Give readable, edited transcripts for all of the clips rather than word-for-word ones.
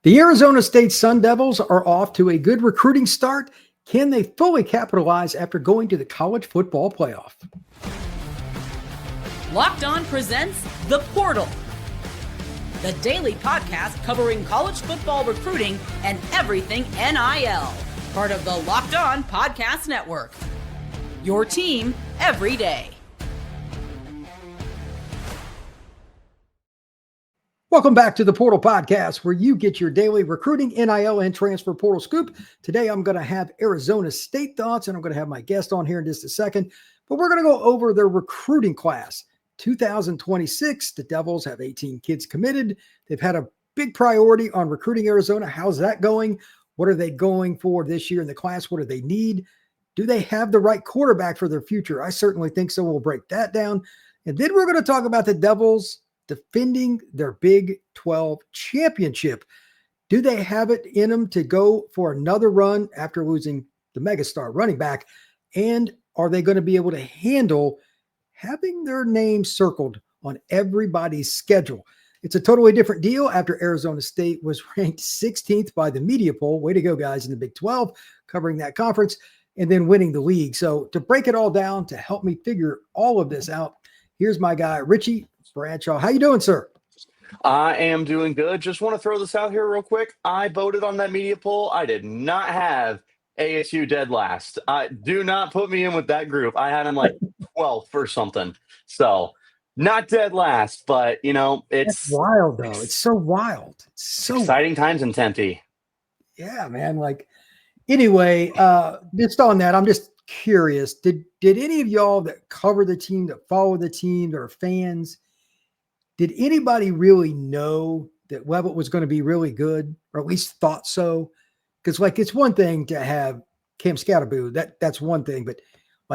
The Arizona State Sun Devils are off to a good recruiting start. Can they fully capitalize after going to the college football playoff? Locked On presents The Portal, the daily podcast covering college football recruiting and everything NIL. Part of the Locked On Podcast Network. Your team every day. Welcome back to the Portal Podcast, where you get your daily recruiting, NIL, and transfer portal scoop. Today, I'm going to have Arizona State thoughts, and I'm going to have my guest on here in just a second. But we're going to go over their recruiting class. 2026, the Devils have 18 kids committed. They've had a big priority on recruiting Arizona. How's that going? What are they going for this year in the class? What do they need? Do they have the right quarterback for their future? I certainly think so. We'll break that down. And then we're going to talk about the Devils defending their Big 12 championship. Do they have it in them to go for another run after losing the megastar running back? And are they going to be able to handle having their name circled on everybody's schedule? It's a totally different deal after Arizona State was ranked 16th by the media poll. Way to go, guys, in the Big 12, covering that conference and then winning the league. So to break it all down, to help me figure all of this out, here's my guy, Richie Bradshaw. How you doing, sir? I am doing good. Just want to throw this out here real quick. I voted on that media poll. I did not have ASU dead last. Do not put me in with that group. I had them like 12th or something. So not dead last, but it's wild though. It's so wild. It's so exciting times in Tempe. Yeah, man. Anyway, just on that, I'm just curious. Did any of y'all that cover the team, that follow the team, that are fans, did anybody really know that Leavitt was going to be really good, or at least thought so? Because it's one thing to have Cam Scatterboo, that's one thing, but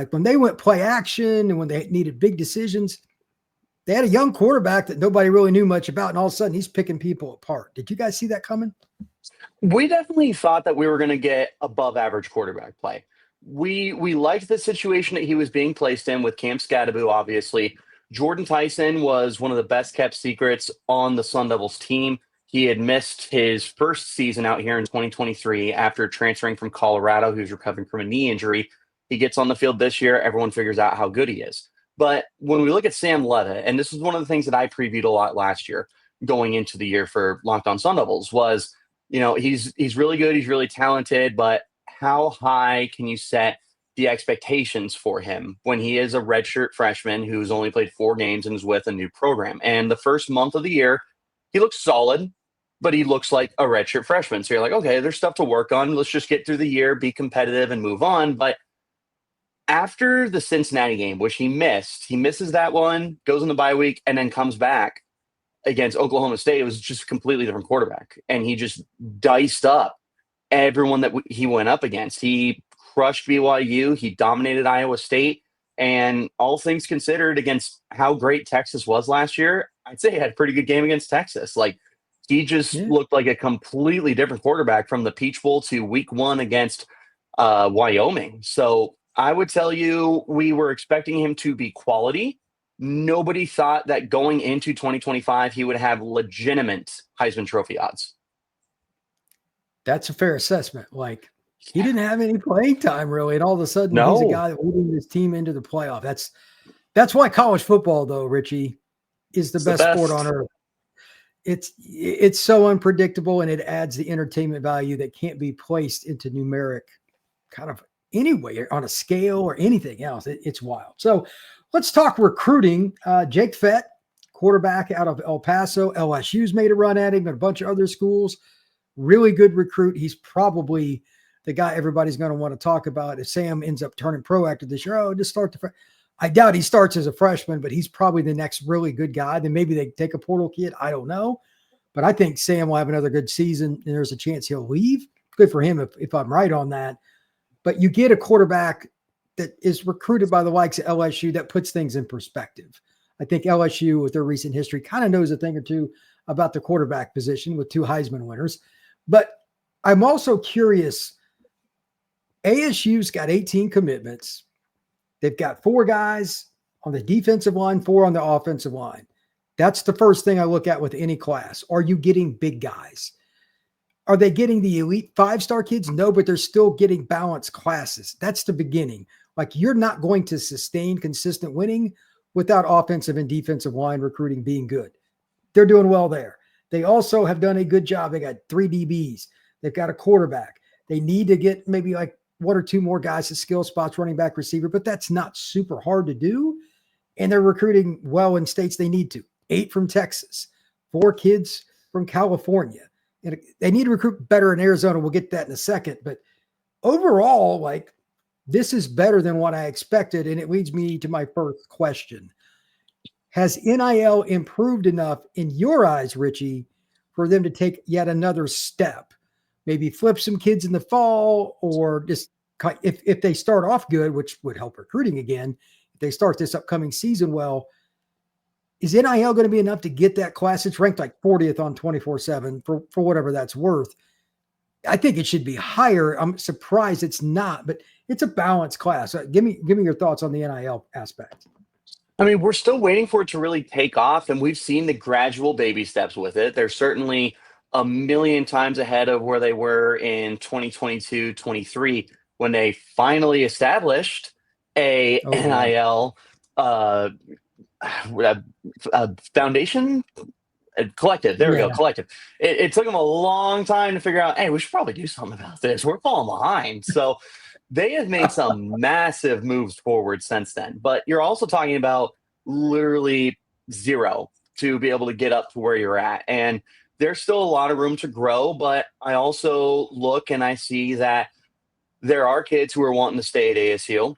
when they went play action and when they needed big decisions, they had a young quarterback that nobody really knew much about, and all of a sudden he's picking people apart. Did you guys see that coming? We definitely thought that we were going to get above average quarterback play. We liked the situation that he was being placed in with Cam Scatterboo, obviously. Jordan Tyson was one of the best kept secrets on the Sun Devils team. He had missed his first season out here in 2023 after transferring from Colorado. He was recovering from a knee injury. He gets on the field this year. Everyone figures out how good he is. But when we look at Sam Leavitt, and this is one of the things that I previewed a lot last year going into the year for Locked On Sun Devils was, he's really good. He's really talented, but how high can you set the expectations for him when he is a redshirt freshman who's only played 4 games and is with a new program? And the first month of the year, he looks solid, but he looks like a redshirt freshman. So you're like, okay, there's stuff to work on. Let's just get through the year, be competitive, and move on. But after the Cincinnati game, which he misses that one, goes in the bye week, and then comes back against Oklahoma State. It was just a completely different quarterback. And he just diced up everyone that he went up against. He crushed BYU. He dominated Iowa State. And all things considered, against how great Texas was last year, I'd say he had a pretty good game against Texas. He just looked like a completely different quarterback from the Peach Bowl to week 1 against Wyoming. So I would tell you, we were expecting him to be quality. Nobody thought that going into 2025, he would have legitimate Heisman Trophy odds. That's a fair assessment. He didn't have any playing time really, and all of a sudden he's a guy that leading his team into the playoff. That's why college football, though, Richie, is the best sport on earth. It's so unpredictable, and it adds the entertainment value that can't be placed into numeric kind of anyway on a scale or anything else. It's wild. So let's talk recruiting. Jake Fette, quarterback out of El Paso. LSU's made a run at him and a bunch of other schools. Really good recruit. He's probably the guy everybody's going to want to talk about. If Sam ends up turning pro after this year, just start I doubt he starts as a freshman, but he's probably the next really good guy. Then maybe they take a portal kid. I don't know. But I think Sam will have another good season, and there's a chance he'll leave. Good for him if I'm right on that. But you get a quarterback that is recruited by the likes of LSU that puts things in perspective. I think LSU, with their recent history, kind of knows a thing or two about the quarterback position with 2 Heisman winners. But I'm also curious. ASU's got 18 commitments. They've got 4 guys on the defensive line, 4 on the offensive line. That's the first thing I look at with any class. Are you getting big guys? Are they getting the elite 5-star kids? No, but they're still getting balanced classes. That's the beginning. Like, you're not going to sustain consistent winning without offensive and defensive line recruiting being good. They're doing well there. They also have done a good job. They got 3 DBs. They've got a quarterback. They need to get maybe like 1 or 2 more guys at skill spots, running back, receiver, but that's not super hard to do. And they're recruiting well in states they need to. 8 from Texas, 4 kids from California. And they need to recruit better in Arizona. We'll get that in a second. But overall, like, this is better than what I expected. And it leads me to my first question. Has NIL improved enough in your eyes, Richie, for them to take yet another step? Maybe flip some kids in the fall, or just if they start off good, which would help recruiting again, if they start this upcoming season well, is NIL going to be enough to get that class? It's ranked like 40th on 24/7 for whatever that's worth. I think it should be higher. I'm surprised it's not, but it's a balanced class. Give me your thoughts on the NIL aspect. I mean, we're still waiting for it to really take off, and we've seen the gradual baby steps with it. They're certainly a million times ahead of where they were in 2022-23 when they finally established a NIL foundation, collective. There we go, collective. It took them a long time to figure out, hey, we should probably do something about this. We're falling behind. So they have made some massive moves forward since then. But you're also talking about literally zero to be able to get up to where you're at. And there's still a lot of room to grow. But I also look and I see that there are kids who are wanting to stay at ASU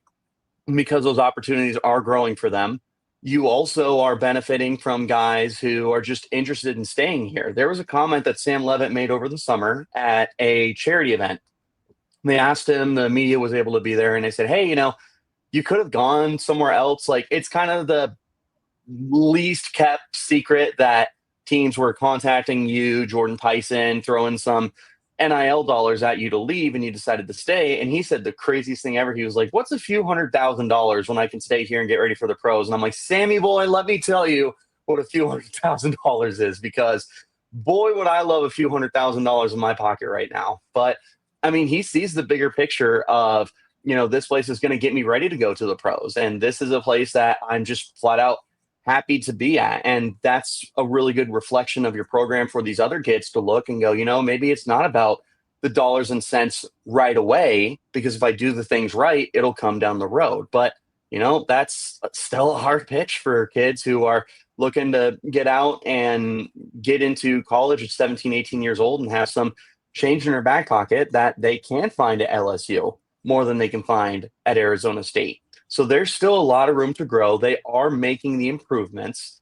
because those opportunities are growing for them. You also are benefiting from guys who are just interested in staying here. There was a comment that Sam Levitt made over the summer at a charity event. They asked him, the media was able to be there, and they said, hey, you could have gone somewhere else. Like, it's kind of the least kept secret that teams were contacting you, Jordan Tyson, throwing some NIL dollars at you to leave, and you decided to stay. And he said the craziest thing ever. He was like, what's a few $100,000 when I can stay here and get ready for the pros? And I'm like, Sammy boy, let me tell you what a few $100,000 is, because boy, would I love a few $100,000 in my pocket right now. But I mean, he sees the bigger picture of, this place is going to get me ready to go to the pros. And this is a place that I'm just flat out happy to be at. And that's a really good reflection of your program for these other kids to look and go, maybe it's not about the dollars and cents right away, because if I do the things right, it'll come down the road. But, that's still a hard pitch for kids who are looking to get out and get into college at 17, 18 years old and have some change in their back pocket that they can find at LSU more than they can find at Arizona State. So there's still a lot of room to grow. They are making the improvements.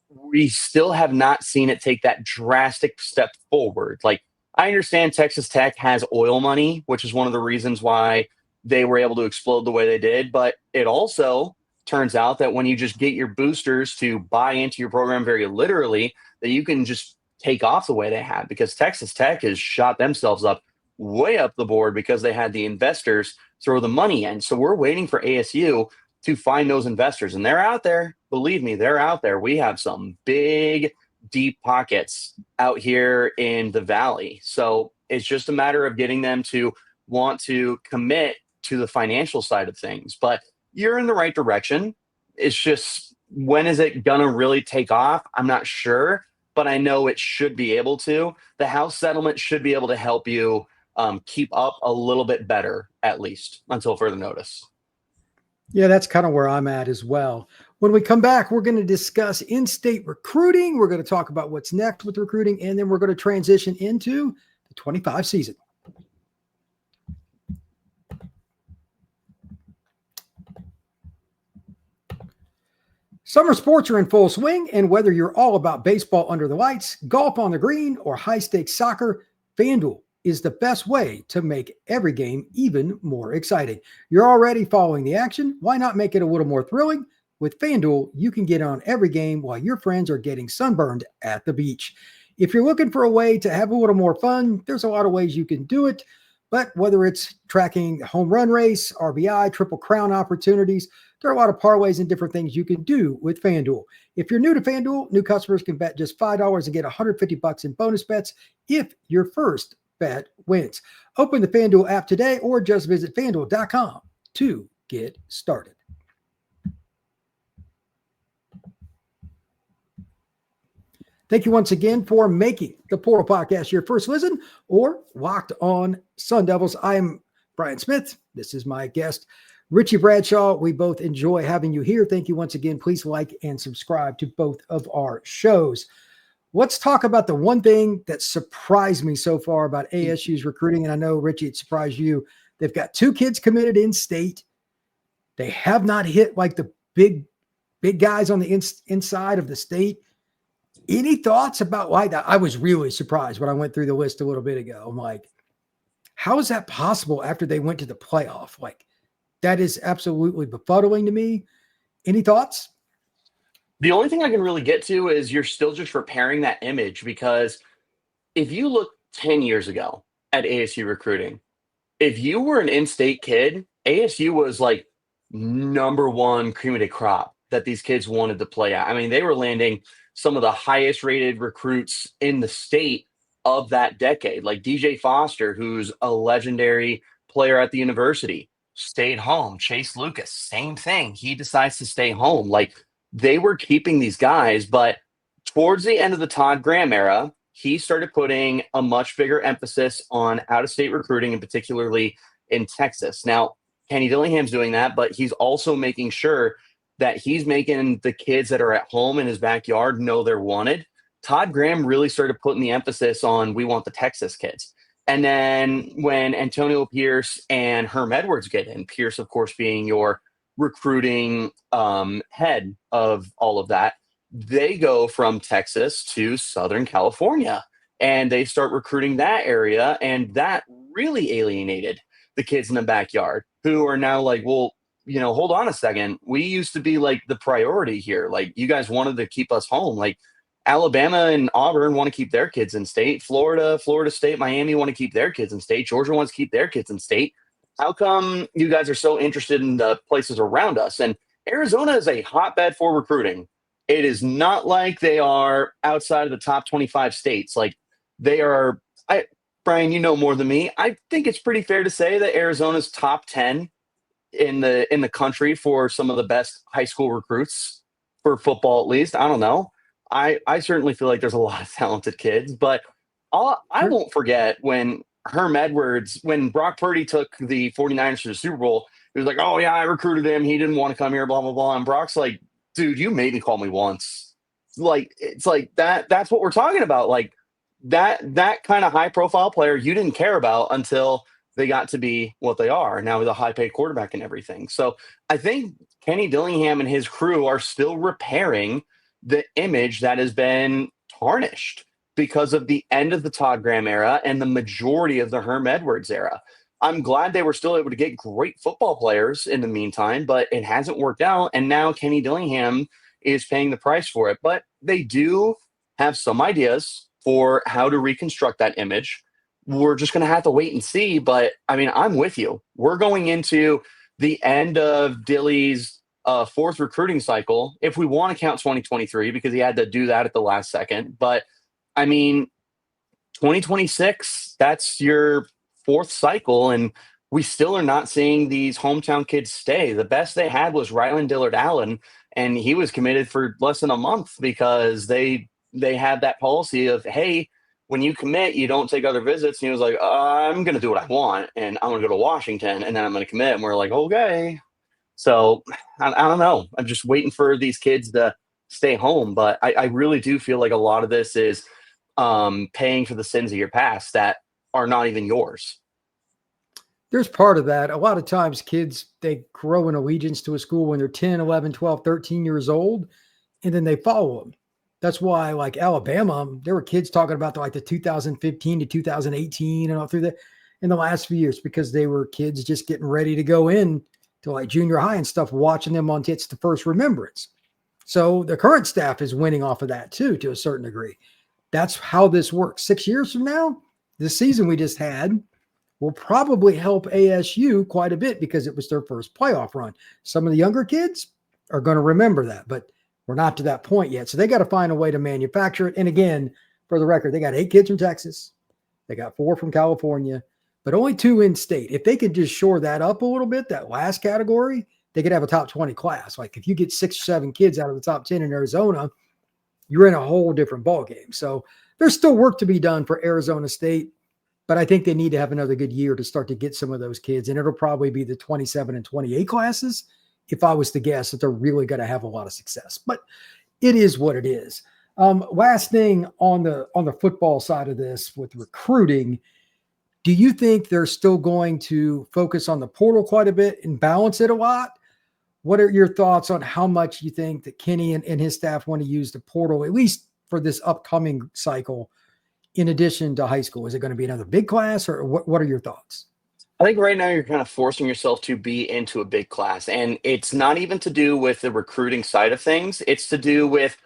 We still have not seen it take that drastic step forward. Like, I understand Texas Tech has oil money, which is one of the reasons why they were able to explode the way they did. But it also turns out that when you just get your boosters to buy into your program very literally, that you can just take off the way they have, because Texas Tech has shot themselves up way up the board because they had the investors throw the money in. So we're waiting for ASU to find those investors, and they're out there. Believe me, they're out there. We have some big, deep pockets out here in the Valley. So it's just a matter of getting them to want to commit to the financial side of things. But you're in the right direction. It's just, when is it going to really take off? I'm not sure, but I know it should be able to. The house settlement should be able to help you keep up a little bit better, at least until further notice. Yeah, that's kind of where I'm at as well. When we come back, we're going to discuss in-state recruiting. We're going to talk about what's next with recruiting, and then we're going to transition into the 25 season. Summer sports are in full swing, and whether you're all about baseball under the lights, golf on the green, or high-stakes soccer, FanDuel is the best way to make every game even more exciting. You're already following the action. Why not make it a little more thrilling? With FanDuel, you can get on every game while your friends are getting sunburned at the beach. If you're looking for a way to have a little more fun, there's a lot of ways you can do it. But whether it's tracking home run race, RBI, Triple Crown opportunities, there are a lot of parlays and different things you can do with FanDuel. If you're new to FanDuel, new customers can bet just $5 and get $150 in bonus bets if your first bet wins. Open the FanDuel app today or just visit FanDuel.com to get started. Thank you once again for making the Portal Podcast your first listen or Locked On Sun Devils. I'm Brian Smith. This is my guest, Richie Bradshaw. We both enjoy having you here. Thank you once again. Please like and subscribe to both of our shows. Let's talk about the one thing that surprised me so far about ASU's recruiting. And I know, Richie, it surprised you. They've got 2 kids committed in state. They have not hit like the big guys on the inside of the state. Any thoughts about why that? I was really surprised when I went through the list a little bit ago. I'm like, how is that possible after they went to the playoff? Like, that is absolutely befuddling to me. Any thoughts? The only thing I can really get to is you're still just repairing that image, because if you look 10 years ago at ASU recruiting, if you were an in-state kid, ASU was like number one cream of the crop that these kids wanted to play at. I mean, they were landing some of the highest rated recruits in the state of that decade, like DJ Foster, who's a legendary player at the university, stayed home. Chase Lucas, same thing. He decides to stay home. Like, they were keeping these guys, but towards the end of the Todd Graham era, he started putting a much bigger emphasis on out-of-state recruiting, and particularly in Texas. Now, Kenny Dillingham's doing that, but he's also making sure that he's making the kids that are at home in his backyard know they're wanted. Todd Graham really started putting the emphasis on, we want the Texas kids. And then when Antonio Pierce and Herm Edwards get in, Pierce, of course, being your recruiting head of all of that, they go from Texas to Southern California and they start recruiting that area. And that really alienated the kids in the backyard, who are now like, well, you know, hold on a second. We used to be like the priority here. Like, you guys wanted to keep us home. Like, Alabama and Auburn want to keep their kids in state. Florida State, Miami want to keep their kids in state. Georgia wants to keep their kids in state. How come you guys are so interested in the places around us? And Arizona is a hotbed for recruiting. It is not like they are outside of the top 25 states. Like, they are, Brian, you know more than me. I think it's pretty fair to say that Arizona's top 10 in the country for some of the best high school recruits for football, at least. I don't know. I certainly feel like there's a lot of talented kids, but I won't forget when Herm Edwards, when Brock Purdy took the 49ers to the Super Bowl, he was like, oh yeah, I recruited him. He didn't want to come here, blah, blah, blah. And Brock's like, dude, you made me call me once. Like, it's like that's what we're talking about. Like, that kind of high profile player you didn't care about until they got to be what they are now, with a high paid quarterback and everything. So I think Kenny Dillingham and his crew are still repairing the image that has been tarnished because of the end of the Todd Graham era and the majority of the Herm Edwards era. I'm glad they were still able to get great football players in the meantime, but it hasn't worked out. And now Kenny Dillingham is paying the price for it. But they do have some ideas for how to reconstruct that image. We're just going to have to wait and see. But I mean, I'm with you. We're going into the end of Dilly's fourth recruiting cycle, if we want to count 2023, because he had to do that at the last second. But I mean, 2026, that's your fourth cycle, and we still are not seeing these hometown kids stay. The best they had was Ryland Dillard Allen, and he was committed for less than a month because they had that policy of, hey, when you commit, you don't take other visits. And he was like, I'm going to do what I want, and I'm going to go to Washington, and then I'm going to commit. And we're like, okay. So I don't know. I'm just waiting for these kids to stay home. But I really do feel like a lot of this is paying for the sins of your past that are not even yours. There's part of that. A lot of times kids, they grow an allegiance to a school when they're 10, 11, 12, 13 years old, and then they follow them. That's why, like Alabama, there were kids talking about the 2015 to 2018 and all through that in the last few years, because they were kids just getting ready to go in to like junior high and stuff, watching them on It's the First Remembrance. So the current staff is winning off of that too, to a certain degree. That's how this works. 6 years from now, this season we just had will probably help ASU quite a bit because it was their first playoff run. Some of the younger kids are going to remember that, but we're not to that point yet. So they got to find a way to manufacture it. And again, for the record, they got 8 kids from Texas. They got 4 from California, but only 2 in state. If they could just shore that up a little bit, that last category, they could have a top 20 class. Like if you get 6 or 7 kids out of the top 10 in Arizona, you're in a whole different ballgame. So there's still work to be done for Arizona State, but I think they need to have another good year to start to get some of those kids. And it'll probably be the 27 and 28 classes, if I was to guess, that they're really going to have a lot of success. But it is what it is. Last thing on the football side of this with recruiting, do you think they're still going to focus on the portal quite a bit and balance it a lot? What are your thoughts on how much you think that Kenny and his staff want to use the portal, at least for this upcoming cycle, in addition to high school? Is it going to be another big class, or what are your thoughts? I think right now you're kind of forcing yourself to be into a big class. And it's not even to do with the recruiting side of things. It's to do with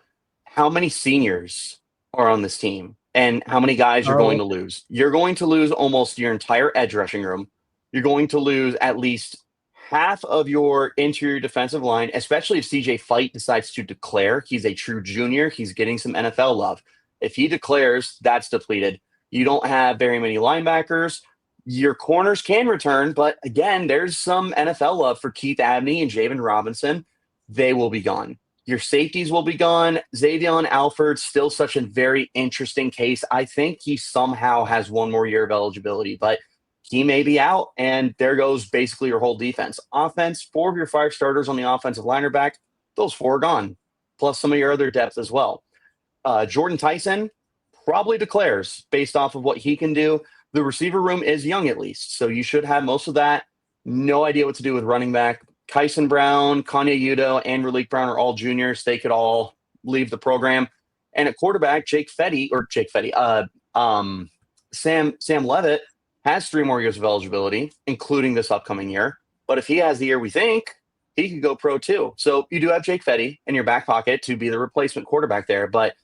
how many seniors are on this team and how many guys you're going to lose. You're going to lose almost your entire edge rushing room. You're going to lose at least half of your interior defensive line, especially if CJ Fette decides to declare. He's a true junior. He's getting some NFL love. If he declares, that's depleted. You don't have very many linebackers. Your corners can return, but again, there's some NFL love for Keith Abney and Javen Robinson. They will be gone. Your safeties will be gone. Xavion Alford, still such a very interesting case. I think he somehow has 1 more year of eligibility, but he may be out, and there goes basically your whole defense. Offense, 4 of your 5 starters on the offensive liner back, those 4 are gone, plus some of your other depth as well. Jordan Tyson probably declares based off of what he can do. The receiver room is young at least, so you should have most of that. No idea what to do with running back. Kyson Brown, Kanye Udo, and Raleek Brown are all juniors. They could all leave the program. And at quarterback, Sam Levitt has 3 more years of eligibility, including this upcoming year. But if he has the year we think, he could go pro too. So you do have Jake Fette in your back pocket to be the replacement quarterback there. But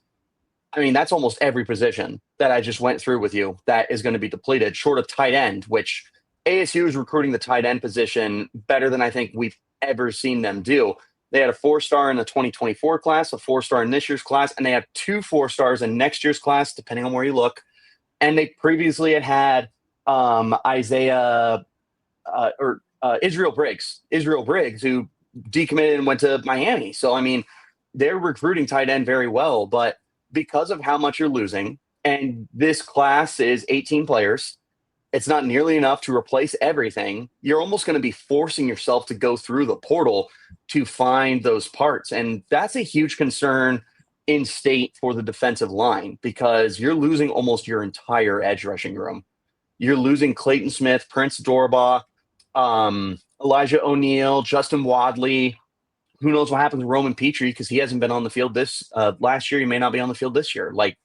I mean, that's almost every position that I just went through with you that is going to be depleted, short of tight end, which ASU is recruiting the tight end position better than I think we've ever seen them do. They had a 4-star in the 2024 class, a 4-star in this year's class, and they have 2 4-stars in next year's class, depending on where you look. And they previously had Israel Briggs, who decommitted and went to Miami. So, I mean, they're recruiting tight end very well, but because of how much you're losing, and this class is 18 players, it's not nearly enough to replace everything. You're almost going to be forcing yourself to go through the portal to find those parts. And that's a huge concern in state for the defensive line, because you're losing almost your entire edge rushing room. You're losing Clayton Smith, Prince Dorbaugh, Elijah O'Neal, Justin Wadley. Who knows what happens with Roman Petrie, because he hasn't been on the field this last year. He may not be on the field this year. Like,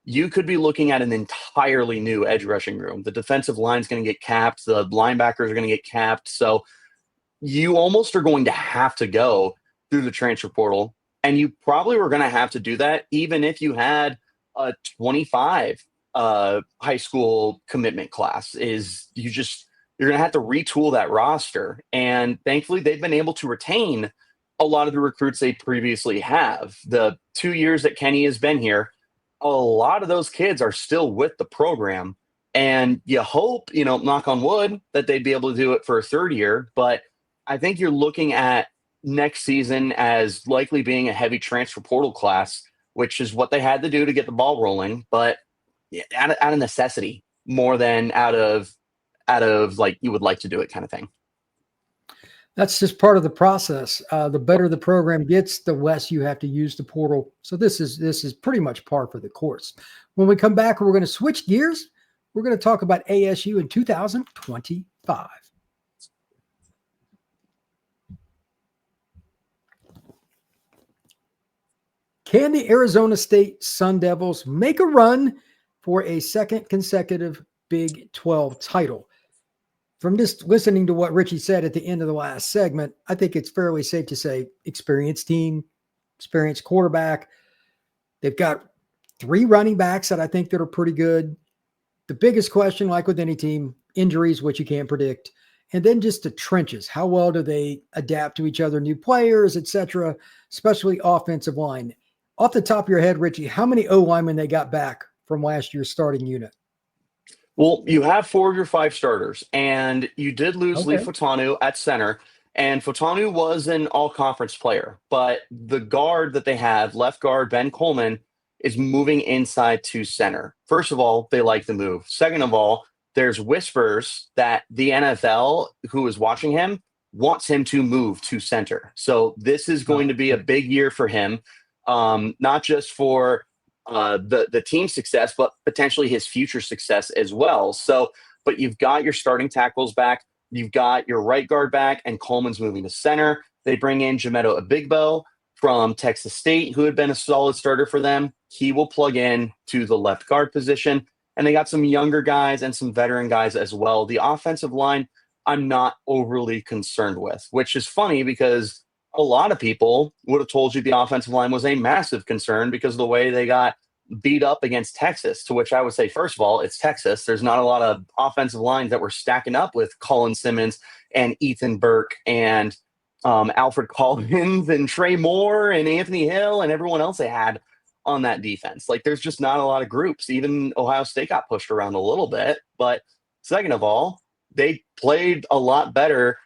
you could be looking at an entirely new edge rushing room. The defensive line is going to get capped. The linebackers are going to get capped. So you almost are going to have to go through the transfer portal. And you probably were going to have to do that even if you had a 25 high school commitment class. You're going to have to retool that roster. And thankfully, they've been able to retain a lot of the recruits they previously have. The 2 years that Kenny has been here, a lot of those kids are still with the program. And you hope, knock on wood, that they'd be able to do it for a 3rd year. But I think you're looking at next season as likely being a heavy transfer portal class, which is what they had to do to get the ball rolling. But out of necessity more than out of like you would like to do it kind of thing. That's just part of the process. The better the program gets, the less you have to use the portal. So this is pretty much par for the course. When we come back, we're going to switch gears. We're going to talk about ASU in 2025. Can the Arizona State Sun Devils make a run for a 2nd consecutive Big 12 title? From just listening to what Richie said at the end of the last segment, I think it's fairly safe to say experienced team, experienced quarterback. They've got 3 running backs that I think that are pretty good. The biggest question, like with any team, injuries, which you can't predict, and then just the trenches. How well do they adapt to each other, new players, etc., especially offensive line? Off the top of your head, Richie, how many O-linemen they got back from last year's starting unit? Well, you have 4 of your 5 starters, and you did lose Lee Okay. Fotanu at center, and Fotanu was an all-conference player, but the guard that they have, left guard Ben Coleman, is moving inside to center. First of all, they like the move. Second of all, there's whispers that the NFL, who is watching him, wants him to move to center. So this is going to be a big year for him, not just for the team success, but potentially his future success as well. So, but you've got your starting tackles back, you've got your right guard back, and Coleman's moving to center. They bring in Jameto Abigbo from Texas State, who had been a solid starter for them. He will plug in to the left guard position. And they got some younger guys and some veteran guys as well. The offensive line, I'm not overly concerned with, which is funny because a lot of people would have told you the offensive line was a massive concern because of the way they got beat up against Texas, to which I would say, first of all, it's Texas. There's not a lot of offensive lines that were stacking up with Colin Simmons and Ethan Burke and Alfred Collins and Trey Moore and Anthony Hill and everyone else they had on that defense. Like, there's just not a lot of groups. Even Ohio State got pushed around a little bit. But second of all, they played a lot better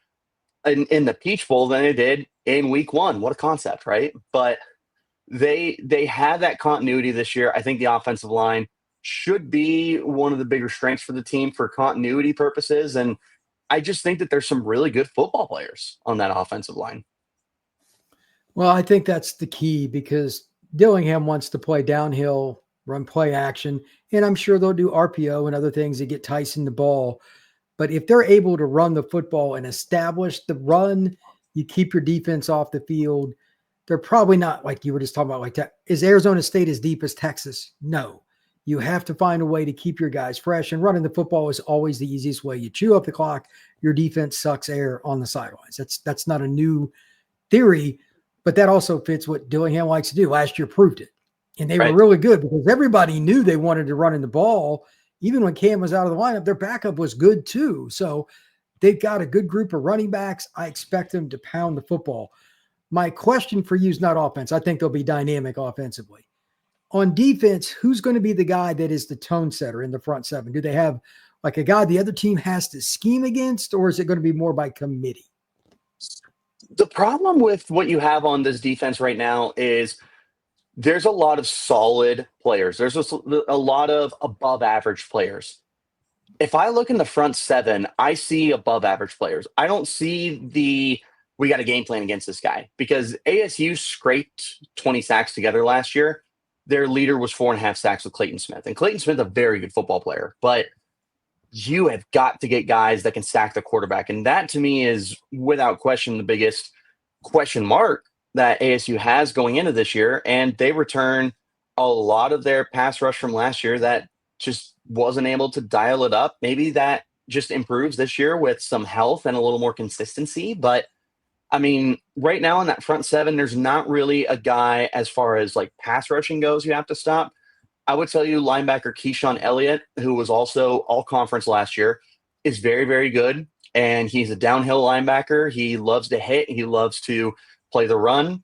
in the Peach Bowl than they did in week 1. What a concept, right? But they have that continuity this year. I think the offensive line should be one of the bigger strengths for the team for continuity purposes. And I just think that there's some really good football players on that offensive line. Well, I think that's the key because Dillingham wants to play downhill, run play action, and I'm sure they'll do RPO and other things to get Tyson the ball. But if they're able to run the football and establish the run, you keep your defense off the field. They're probably not, like you were just talking about, like, is Arizona State as deep as Texas? No. You have to find a way to keep your guys fresh, and running the football is always the easiest way. You chew up the clock, your defense sucks air on the sidelines. That's not a new theory, but that also fits what Dillingham likes to do. Last year proved it. And they were really good because everybody knew they wanted to run in the ball. Even when Cam was out of the lineup, their backup was good too. So they've got a good group of running backs. I expect them to pound the football. My question for you is not offense. I think they'll be dynamic offensively. On defense, who's going to be the guy that is the tone setter in the front seven? Do they have like a guy the other team has to scheme against, or is it going to be more by committee? The problem with what you have on this defense right now is there's a lot of solid players. There's a lot of above average players. If I look in the front seven, I see above average players. I don't see we got a game plan against this guy because ASU scraped 20 sacks together last year. Their leader was 4.5 sacks with Clayton Smith. And Clayton Smith is a very good football player, but you have got to get guys that can sack the quarterback. And that to me is without question the biggest question mark that ASU has going into this year. And they return a lot of their pass rush from last year that just wasn't able to dial it up. Maybe that just improves this year with some health and a little more consistency. But I mean, right now in that front seven, there's not really a guy as far as like pass rushing goes you have to stop. I would tell you linebacker Keyshawn Elliott, who was also all conference last year, is very, very good. And he's a downhill linebacker. He loves to hit. He loves to play the run.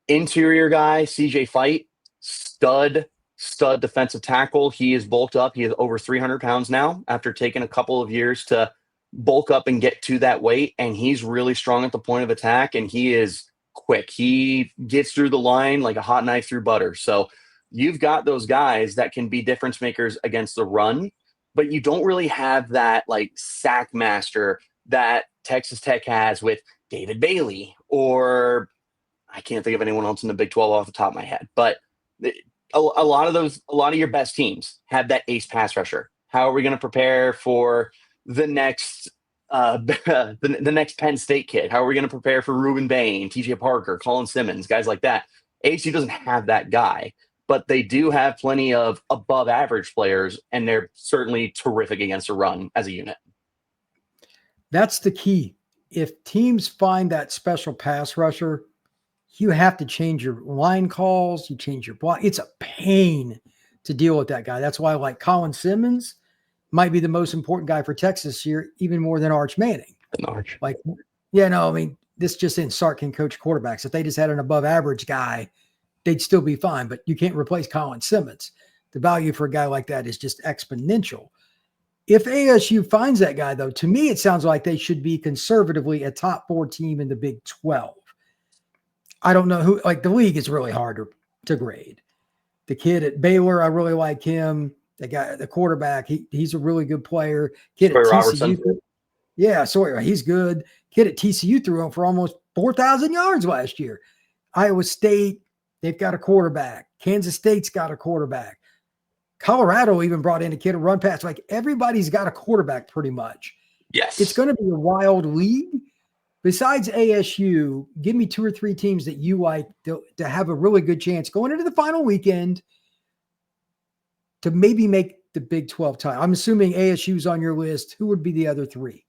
Interior guy, CJ Fette, stud defensive tackle. He is bulked up. He is over 300 pounds now after taking a couple of years to bulk up and get to that weight. And he's really strong at the point of attack. And he is quick. He gets through the line like a hot knife through butter. So you've got those guys that can be difference makers against the run, but you don't really have that like sack master that Texas Tech has with David Bailey, or I can't think of anyone else in the Big 12 off the top of my head. But a lot of your best teams have that ace pass rusher. How are we going to prepare for the next the next Penn State kid? How are we going to prepare for Reuben Bain, TJ Parker, Colin Simmons, guys like that? ASU doesn't have that guy, but they do have plenty of above average players, and they're certainly terrific against a run as a unit. That's the key. If teams find that special pass rusher, you have to change your line calls, you change your block. It's a pain to deal with that guy. That's why, like, Colin Simmons might be the most important guy for Texas this year, even more than Arch Manning. Like, yeah, no, I mean, this just in, Sark can coach quarterbacks. If they just had an above average guy, they'd still be fine, but you can't replace Colin Simmons. The value for a guy like that is just exponential. If ASU finds that guy, though, to me, it sounds like they should be conservatively a top 4 team in the Big 12. I don't know who, like the league is really hard to grade. The kid at Baylor, I really like him. The guy, the quarterback, he's a really good player. Kid at TCU, yeah, Sawyer, he's good. Kid at TCU threw him for almost 4,000 yards last year. Iowa State, they've got a quarterback. Kansas State's got a quarterback. Colorado even brought in a kid to run pass. Like everybody's got a quarterback pretty much. Yes. It's going to be a wild league. Besides ASU, give me 2 or 3 teams that you like to have a really good chance going into the final weekend to maybe make the Big 12 tie. I'm assuming ASU's on your list. Who would be the other 3?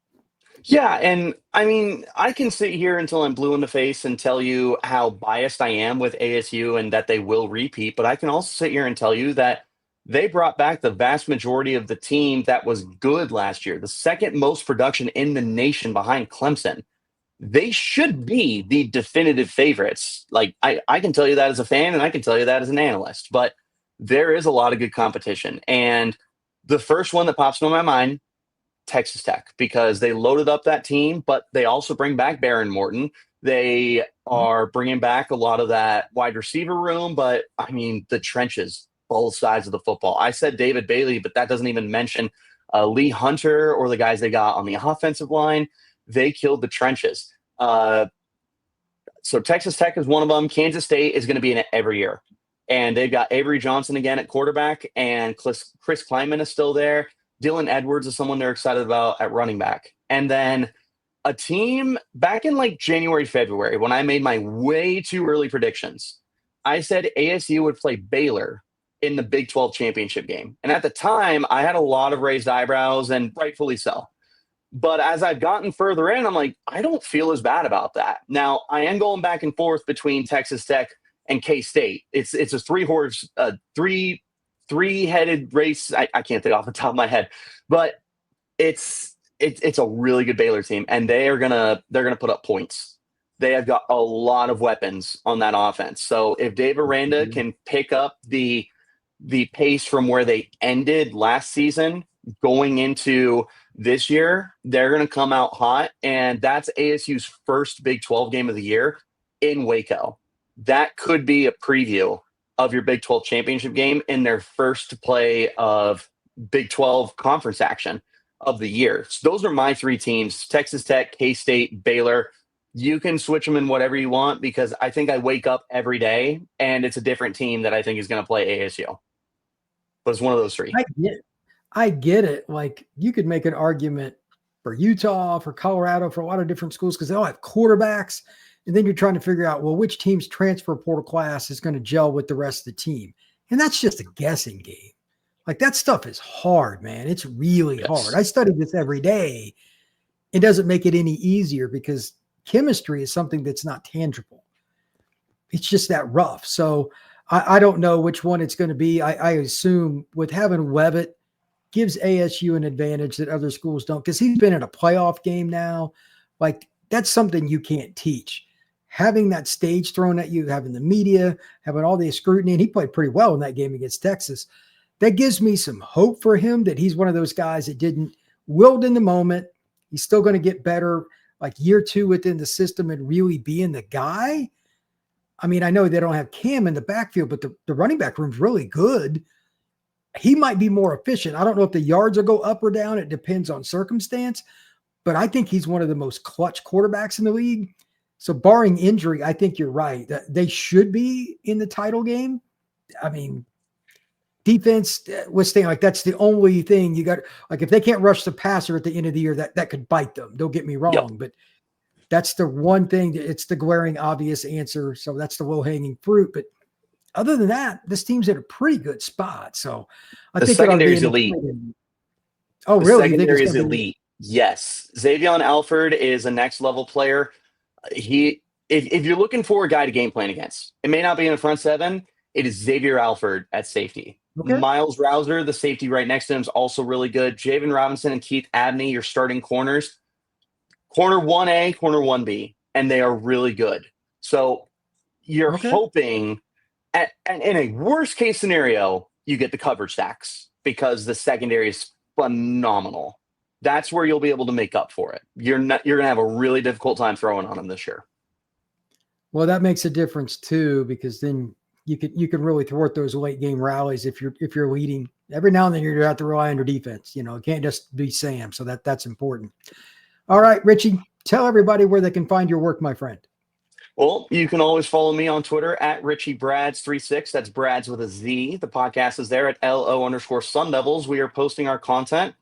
Yeah, and I mean, I can sit here until I'm blue in the face and tell you how biased I am with ASU and that they will repeat, but I can also sit here and tell you that they brought back the vast majority of the team that was good last year, the second most production in the nation behind Clemson. They should be the definitive favorites. Like, I can tell you that as a fan, and I can tell you that as an analyst, but there is a lot of good competition. And the first one that pops into my mind, Texas Tech, because they loaded up that team, but they also bring back Baron Morton. They are bringing back a lot of that wide receiver room, but I mean, the trenches, both sides of the football. I said David Bailey, but that doesn't even mention Lee Hunter or the guys they got on the offensive line. They killed the trenches. So Texas Tech is one of them. Kansas State is going to be in it every year. And they've got Avery Johnson again at quarterback, and Chris Kleinman is still there. Dylan Edwards is someone they're excited about at running back. And then a team back in like January, February, when I made my way too early predictions, I said ASU would play Baylor in the Big 12 championship game. And at the time, I had a lot of raised eyebrows, and rightfully so. But as I've gotten further in, I'm like, I don't feel as bad about that. Now, I am going back and forth between Texas Tech and K-State. It's a three-headed race. I can't think off the top of my head, but it's a really good Baylor team, and they're gonna put up points. They have got a lot of weapons on that offense. So if Dave Aranda can pick up the pace from where they ended last season going into this year, they're going to come out hot, and that's ASU's first Big 12 game of the year in Waco. That could be a preview of your Big 12 championship game in their first play of Big 12 conference action of the year. So those are my 3 teams: Texas Tech, K-State, Baylor. You can switch them in whatever you want, because I think I wake up every day and it's a different team that I think is going to play ASU. But it's one of those 3. I get it. Like, you could make an argument for Utah, for Colorado, for a lot of different schools because they all have quarterbacks. And then you're trying to figure out, well, which team's transfer portal class is going to gel with the rest of the team. And that's just a guessing game. Like, that stuff is hard, man. It's really hard. I study this every day. It doesn't make it any easier because chemistry is something that's not tangible. It's just that rough. So I don't know which one it's going to be. I assume with having Leavitt gives ASU an advantage that other schools don't, because he's been in a playoff game now. Like, that's something you can't teach. Having that stage thrown at you, having the media, having all the scrutiny, and he played pretty well in that game against Texas. That gives me some hope for him that he's one of those guys that didn't wilt in the moment. He's still going to get better like year 2 within the system and really being the guy. I mean, I know they don't have Cam in the backfield, but the running back room's really good. He might be more efficient. I don't know if the yards will go up or down. It depends on circumstance, but I think he's one of the most clutch quarterbacks in the league. So barring injury, I think you're right. They should be in the title game. I mean, defense withstand, like, that's the only thing you got. Like, if they can't rush the passer at the end of the year, that could bite them. Don't get me wrong, but that's the one thing. It's the glaring obvious answer. So that's the low-hanging fruit. But other than that, this team's in a pretty good spot. So I think the secondary is elite. Oh, really? The secondary is elite. Yes. Xavion Alford is a next level player. If you're looking for a guy to game plan against, it may not be in the front 7. It is Xavier Alford at safety. Okay. Miles Rouser, the safety right next to him, is also really good. Javen Robinson and Keith Abney, your starting corners. Corner 1A, corner 1B, and they are really good. So you're hoping, and in a worst case scenario, you get the coverage stacks because the secondary is phenomenal. That's where you'll be able to make up for it. You're going to have a really difficult time throwing on him this year. Well, that makes a difference too, because then you can really thwart those late game rallies if you're leading. Every now and then you're going to have to rely on your defense. You know, it can't just be Sam. So that's important. All right, Richie, tell everybody where they can find your work, my friend. Well, you can always follow me on Twitter at RichieBrads36. That's Brads with a Z. The podcast is there at LO_Sun Devils. We are posting our content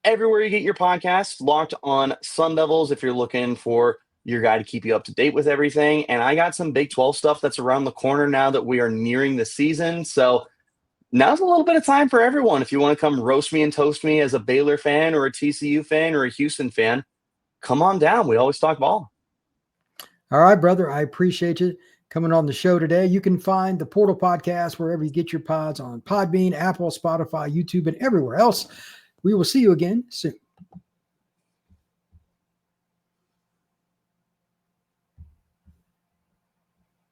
everywhere you get your podcasts, Locked on Sun Devils, if you're looking for your guy to keep you up to date with everything. And I got some Big 12 stuff that's around the corner now that we are nearing the season. So now's a little bit of time for everyone. If you want to come roast me and toast me as a Baylor fan or a TCU fan or a Houston fan, come on down. We always talk ball. All right, brother. I appreciate you coming on the show today. You can find the Portal Podcast wherever you get your pods, on Podbean, Apple, Spotify, YouTube, and everywhere else. We will see you again soon.